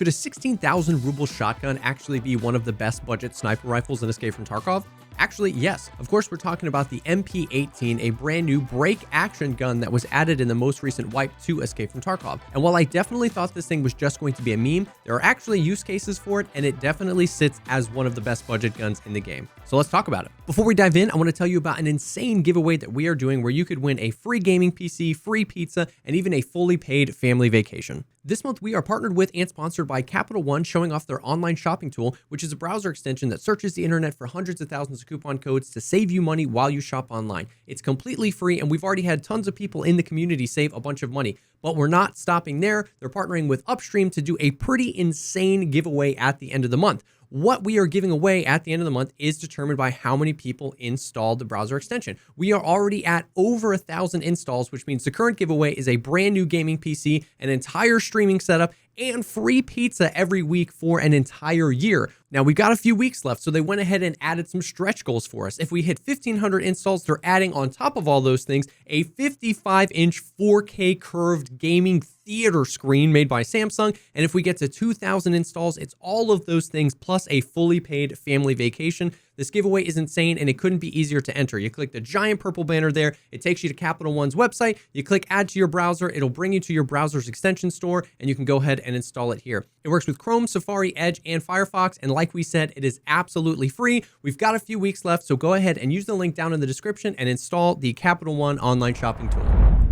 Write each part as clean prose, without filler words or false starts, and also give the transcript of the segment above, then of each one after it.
Could a 16,000 ruble shotgun actually be one of the best budget sniper rifles in Escape from Tarkov? Actually, yes. Of course, we're talking about the MP18, a brand new break action gun that was added in the most recent wipe to Escape from Tarkov. And while I definitely thought this thing was just going to be a meme, there are actually use cases for it, and it definitely sits as one of the best budget guns in the game. So let's talk about it. Before we dive in, I want to tell you about an insane giveaway that we are doing where you could win a free gaming PC, free pizza, and even a fully paid family vacation. This month, we are partnered with and sponsored by Capital One, showing off their online shopping tool, which is a browser extension that searches the internet for hundreds of thousands of coupon codes to save you money while you shop online. It's completely free, and we've already had tons of people in the community save a bunch of money. But we're not stopping there. They're partnering with Upstream to do a pretty insane giveaway at the end of the month. What we are giving away at the end of the month is determined by how many people installed the browser extension. We are already at over 1,000 installs, which means the current giveaway is a brand new gaming PC, an entire streaming setup, and free pizza every week for an entire year. Now, we've got a few weeks left, so they went ahead and added some stretch goals for us. If we hit 1,500 installs, they're adding on top of all those things a 55-inch 4K curved gaming theater screen made by Samsung. And if we get to 2,000 installs, it's all of those things plus a fully paid family vacation. This giveaway is insane, and it couldn't be easier to enter. You click the giant purple banner there. It takes you to Capital One's website. You click add to your browser. It'll bring you to your browser's extension store, and you can go ahead and install it here. It works with Chrome, Safari, Edge, and Firefox. And like we said, it is absolutely free. We've got a few weeks left, so go ahead and use the link down in the description and install the Capital One online shopping tool.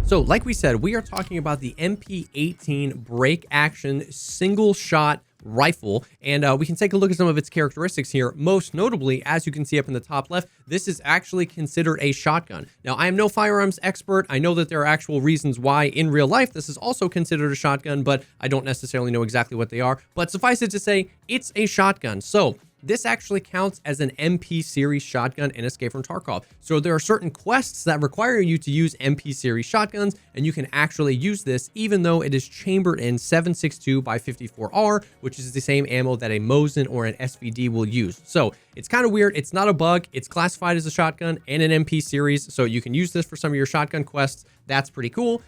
So like we said, we are talking about the MP18 break action single shot rifle, and we can take a look at some of its characteristics here. Most notably, as you can see up in the top left, this is actually considered a shotgun. Now, I am no firearms expert. I know that there are actual reasons why in real life this is also considered a shotgun, but I don't necessarily know exactly what they are. But suffice it to say, it's a shotgun. So this actually counts as an MP series shotgun in Escape from Tarkov. So there are certain quests that require you to use MP series shotguns, and you can actually use this even though it is chambered in 7.62 by 54R, which is the same ammo that a Mosin or an SVD will use. So it's kind of weird. It's not a bug. It's classified as a shotgun and an MP series, so you can use this for some of your shotgun quests. That's pretty cool.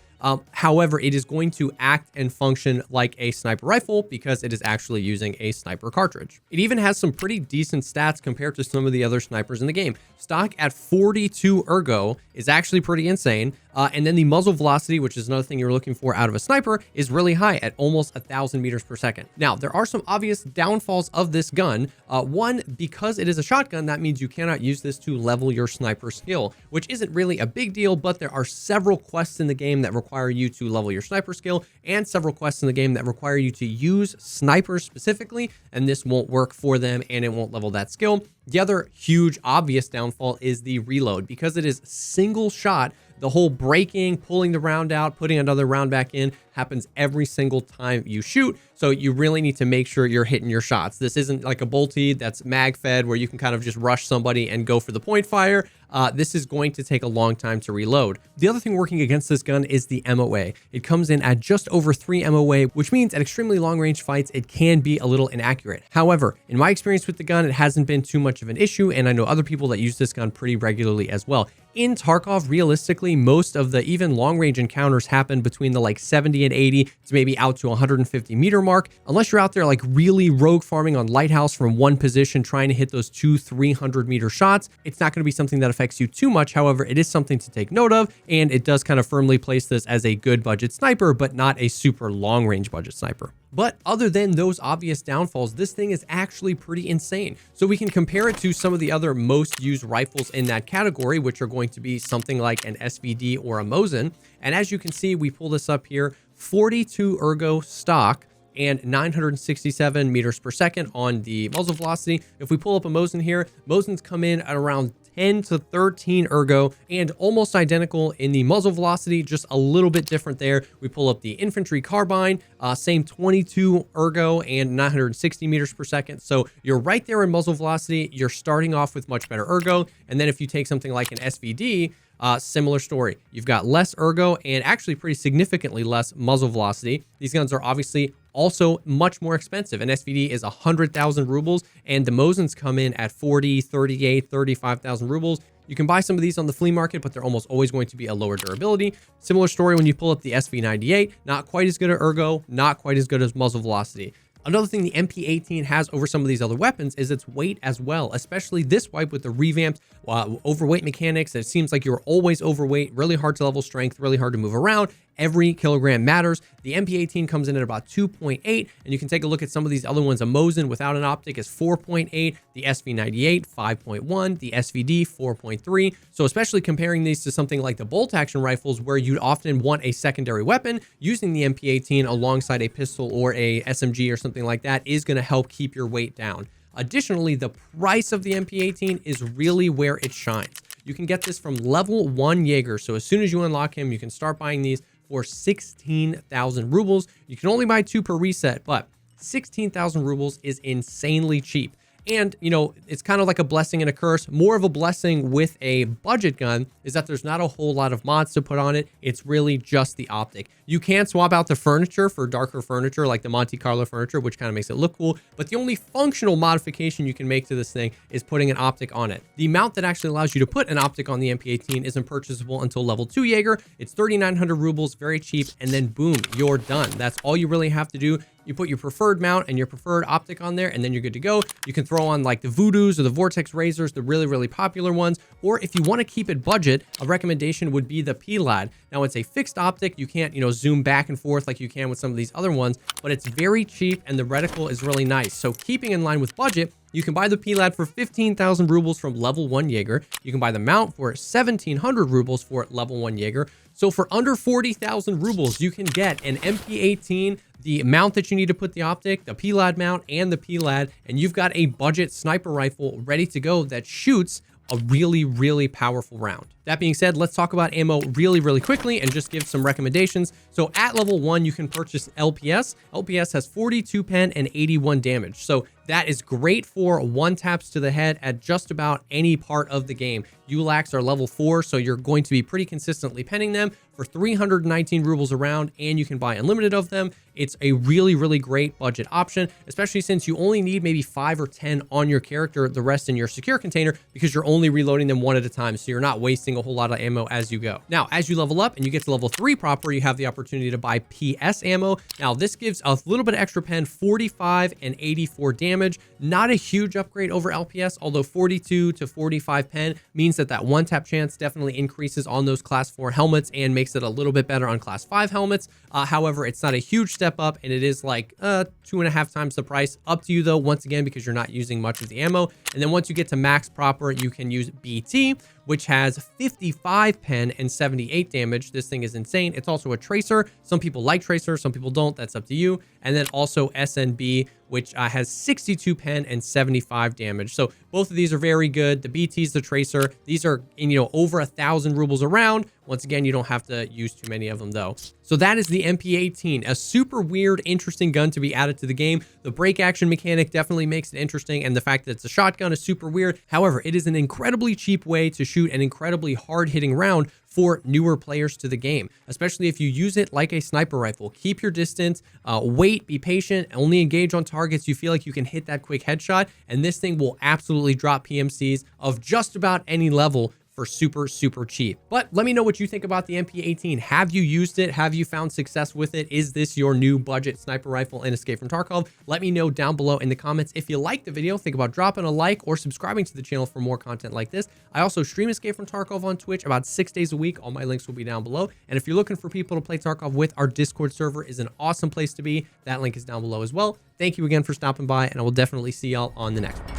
However, it is going to act and function like a sniper rifle because it is actually using a sniper cartridge. It even has some pretty decent stats compared to some of the other snipers in the game. Stock at 42 ergo is actually pretty insane. And then the muzzle velocity, which is another thing you're looking for out of a sniper, is really high at almost 1,000 meters per second. Now, there are some obvious downfalls of this gun. One, because it is a shotgun, that means you cannot use this to level your sniper skill, which isn't really a big deal, but there are several quests in the game that require you to level your sniper skill and several quests in the game that require you to use snipers specifically, and this won't work for them and it won't level that skill. The other huge obvious downfall is the reload. Because it is single shot, the whole breaking, pulling the round out, putting another round back in happens every single time you shoot. So you really need to make sure you're hitting your shots. This isn't like a bolty that's mag fed where you can kind of just rush somebody and go for the point fire. This is going to take a long time to reload. The other thing working against this gun is the MOA. It comes in at just over 3 MOA, which means at extremely long range fights, it can be a little inaccurate. However, in my experience with the gun, it hasn't been too much of an issue, and I know other people that use this gun pretty regularly as well. In Tarkov, realistically, most of the even long-range encounters happen between the like 70 and 80 to maybe out to 150 meter mark. Unless you're out there like really rogue farming on Lighthouse from one position, trying to hit those 200-300 meter shots, it's not going to be something that affects you too much. However, it is something to take note of, and it does kind of firmly place this as a good budget sniper, but not a super long-range budget sniper. But other than those obvious downfalls, this thing is actually pretty insane. So we can compare it to some of the other most used rifles in that category, which are going to be something like an SVD or a Mosin. And as you can see, we pull this up here, 42 ergo stock and 967 meters per second on the muzzle velocity. If we pull up a Mosin here, Mosins come in at around 10 to 13 ergo and almost identical in the muzzle velocity, just a little bit different there. We pull up the infantry carbine, same 22 ergo and 960 meters per second. So you're right there in muzzle velocity. You're starting off with much better ergo. And then if you take something like an SVD, similar story. You've got less ergo and actually pretty significantly less muzzle velocity. These guns are obviously also much more expensive. An SVD is 100,000 rubles, and the Mosins come in at 40, 38, 35,000 rubles. You can buy some of these on the flea market, but they're almost always going to be a lower durability. Similar story when you pull up the SV98, not quite as good at ergo, not quite as good as muzzle velocity. Another thing the MP18 has over some of these other weapons is its weight as well, especially this wipe with the revamped overweight mechanics. It seems like you're always overweight, really hard to level strength, really hard to move around. Every kilogram matters. The MP18 comes in at about 2.8, and you can take a look at some of these other ones. A Mosin without an optic is 4.8, the SV98 5.1, the SVD 4.3. So especially comparing these to something like the bolt action rifles, where you'd often want a secondary weapon, using the MP18 alongside a pistol or a SMG or something like that is going to help keep your weight down. Additionally, the price of the MP18 is really where it shines. You can get this from level 1 Jaeger. So as soon as you unlock him, you can start buying these for 16,000 rubles. You can only buy 2 per reset, but 16,000 rubles is insanely cheap. And, you know, it's kind of like a blessing and a curse. More of a blessing with a budget gun is that there's not a whole lot of mods to put on it. It's really just the optic. You can swap out the furniture for darker furniture, like the Monte Carlo furniture, which kind of makes it look cool. But the only functional modification you can make to this thing is putting an optic on it. The mount that actually allows you to put an optic on the MP18 isn't purchasable until level 2 Jaeger. It's 3,900 rubles, very cheap. And then boom, you're done. That's all you really have to do. You put your preferred mount and your preferred optic on there, and then you're good to go. You can throw on like the Voodoos or the Vortex Razors, the really, really popular ones. Or if you want to keep it budget, a recommendation would be the PLAD. Now it's a fixed optic. You can't, you know, zoom back and forth like you can with some of these other ones, but it's very cheap and the reticle is really nice. So keeping in line with budget, you can buy the PLAD for 15,000 rubles from level 1 Jaeger. You can buy the mount for 1,700 rubles for level 1 Jaeger. So for under 40,000 rubles, you can get an MP18, the mount that you need to put the optic, the PLAD mount, and the PLAD, and you've got a budget sniper rifle ready to go that shoots a really, really powerful round. That being said, let's talk about ammo really, really quickly and just give some recommendations. So at level 1, you can purchase LPS. LPS has 42 pen and 81 damage. So that is great for one taps to the head at just about any part of the game. ULACs are level 4, so you're going to be pretty consistently penning them for 319 rubles a round, and you can buy unlimited of them. It's a really, really great budget option, especially since you only need maybe 5 or 10 on your character, the rest in your secure container, because you're only reloading them one at a time, so you're not wasting a whole lot of ammo as you go. Now, as you level up and you get to level 3 proper, you have the opportunity to buy PS ammo. Now, this gives a little bit of extra pen, 45 and 84 damage. Not a huge upgrade over LPS, although 42 to 45 pen means that one tap chance definitely increases on those class 4 helmets and makes it a little bit better on class 5 helmets. However, it's not a huge step up, and it is like 2.5 times the price. Up to you though, once again, because you're not using much of the ammo. And then once you get to max proper, you can use BT, which has 55 pen and 78 damage. This thing is insane. It's also a tracer. Some people like tracer, some people don't. That's up to you. And then also SNB, which has 62 pen and 75 damage. So both of these are very good. The BT's the tracer. These are, you know, over 1,000 rubles a round. Once again, you don't have to use too many of them though. So that is the MP18, a super weird, interesting gun to be added to the game. The break action mechanic definitely makes it interesting, and the fact that it's a shotgun is super weird. However, it is an incredibly cheap way to shoot an incredibly hard-hitting round for newer players to the game, especially if you use it like a sniper rifle. Keep your distance, wait, be patient, only engage on targets you feel like you can hit that quick headshot, and this thing will absolutely drop PMCs of just about any level for super, super cheap. But let me know what you think about the MP18. Have you used it? Have you found success with it? Is this your new budget sniper rifle in Escape from Tarkov? Let me know down below in the comments. If you liked the video, think about dropping a like or subscribing to the channel for more content like this. I also stream Escape from Tarkov on Twitch about 6 days a week. All my links will be down below. And if you're looking for people to play Tarkov with, our Discord server is an awesome place to be. That link is down below as well. Thank you again for stopping by, and I will definitely see y'all on the next one.